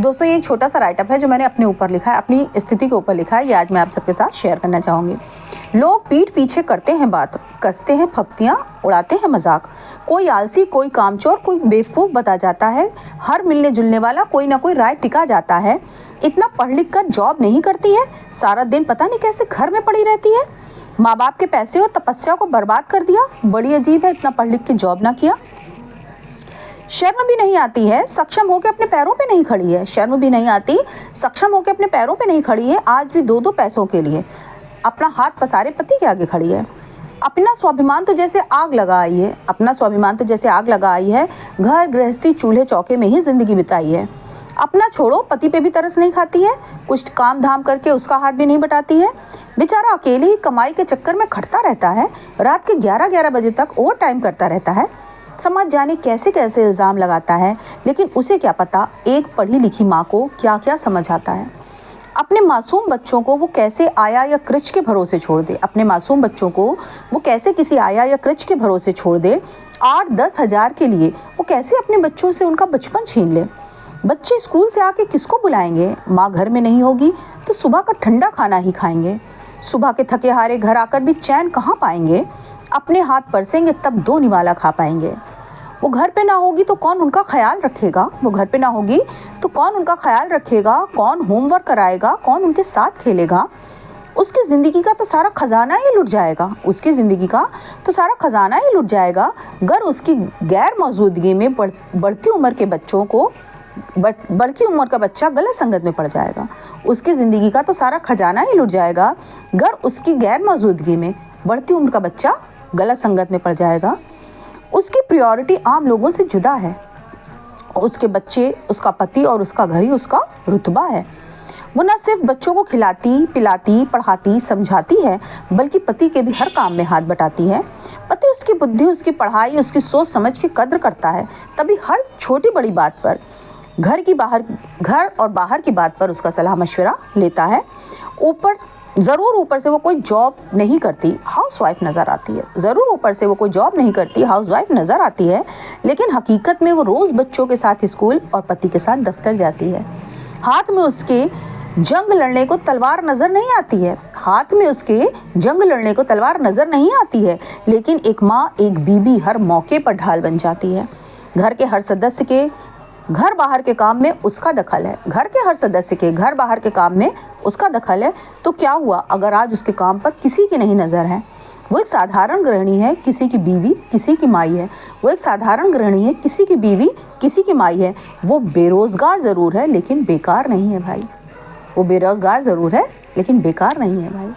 दोस्तों ये एक छोटा सा राइटअप है जो मैंने अपने ऊपर लिखा है, अपनी स्थिति के ऊपर लिखा है। ये आज मैं आप सबके साथ शेयर करना चाहूँगी। लोग पीठ पीछे करते हैं बात, कसते हैं फप्तियाँ, उड़ाते हैं मजाक। कोई आलसी, कोई कामचोर, कोई बेवकूफ़ बता जाता है। हर मिलने जुलने वाला कोई ना कोई राय टिका जाता है। इतना पढ़ लिख कर जॉब नहीं करती है, सारा दिन पता नहीं कैसे घर में पड़ी रहती है। माँ बाप के पैसे और तपस्या को बर्बाद कर दिया। बड़ी अजीब है, इतना पढ़ लिख के जॉब ना किया। शर्म भी नहीं आती है, सक्षम होकर अपने पैरों पे नहीं खड़ी है। शर्म भी नहीं आती, सक्षम होकर अपने पैरों पे नहीं खड़ी है। आज भी दो दो पैसों के लिए अपना हाथ पसारे पति के आगे खड़ी है। अपना स्वाभिमान तो जैसे आग लगा आई है, अपना स्वाभिमान तो जैसे आग लगा आई है। घर गृहस्थी चूल्हे चौके में ही जिंदगी बिताई है। अपना छोड़ो, पति पे भी तरस नहीं खाती है। कुछ काम धाम करके उसका हाथ भी नहीं बटाती है। बेचारा अकेले ही कमाई के चक्कर में खटता रहता है। रात के 11-11 बजे तक ओवर टाइम करता रहता है। समाज जाने कैसे कैसे इल्ज़ाम लगाता है, लेकिन उसे क्या पता एक पढ़ी लिखी माँ को क्या क्या समझ आता है। अपने मासूम बच्चों को वो कैसे आया या कृच के भरोसे छोड़ दे। अपने मासूम बच्चों को वो कैसे किसी आया या कृच के भरोसे छोड़ दे। 8-10 हज़ार के लिए वो कैसे अपने बच्चों से उनका बचपन छीन ले। बच्चे स्कूल से आके किसको बुलाएंगे। माँ घर में नहीं होगी तो सुबह का ठंडा खाना ही खाएंगे। सुबह के थके हारे घर आकर भी चैन कहाँ पाएंगे। अपने हाथ परसेंगे तब 2 निवाला खा पाएंगे। वो घर पे ना होगी तो कौन उनका ख्याल रखेगा। वो घर पे ना होगी तो कौन उनका ख्याल रखेगा, कौन होमवर्क कराएगा, कौन उनके साथ खेलेगा। उसकी ज़िंदगी का तो सारा खजाना ही लुट जाएगा। उसकी ज़िंदगी का तो सारा खजाना ही लुट जाएगा अगर उसकी गैर मौजूदगी में बढ़ती उम्र के बच्चों को बढ़ती उम्र का बच्चा गलत संगत में पड़ जाएगा। उसकी ज़िंदगी का तो सारा खजाना ही लुट जाएगा अगर उसकी गैर मौजूदगी में बढ़ती उम्र का बच्चा गलत संगत में पड़ जाएगा। उसकी प्रायोरिटी आम लोगों से जुदा है। उसके बच्चे, उसका पति और उसका घर ही उसका रुतबा है। वो न सिर्फ बच्चों को खिलाती, पिलाती, पढ़ाती, समझाती है, बल्कि पति के भी हर काम में हाथ बटाती है। पति उसकी बुद्धि, उसकी पढ़ाई, उसकी सोच समझ की कद्र करता है। तभी हर छोटी बड़ी बात पर, घर और बाहर की बात पर उसका सलाह मशवरा लेता है। ऊपर से वो कोई जॉब नहीं करती, हाउसवाइफ नज़र आती है। ज़रूर ऊपर से वो कोई जॉब नहीं करती, हाउसवाइफ नज़र आती है, लेकिन हकीकत में वो रोज़ बच्चों के साथ स्कूल और पति के साथ दफ्तर जाती है। हाथ में उसके जंग लड़ने को तलवार नज़र नहीं आती है। हाथ में उसके जंग लड़ने को तलवार नज़र नहीं आती है, लेकिन एक माँ, एक बीबी हर मौके पर ढाल बन जाती है। घर के हर सदस्य के घर बाहर के काम में उसका दखल है। घर के हर सदस्य के घर बाहर के काम में उसका दखल है। तो क्या हुआ अगर आज उसके काम पर किसी की नहीं नज़र है। वो एक साधारण गृहिणी है, किसी की बीवी, किसी की माई है। वो एक साधारण गृहिणी है, किसी की बीवी, किसी की माई है। वो बेरोज़गार ज़रूर है लेकिन बेकार नहीं है भाई। वो बेरोज़गार ज़रूर है लेकिन बेकार नहीं है भाई।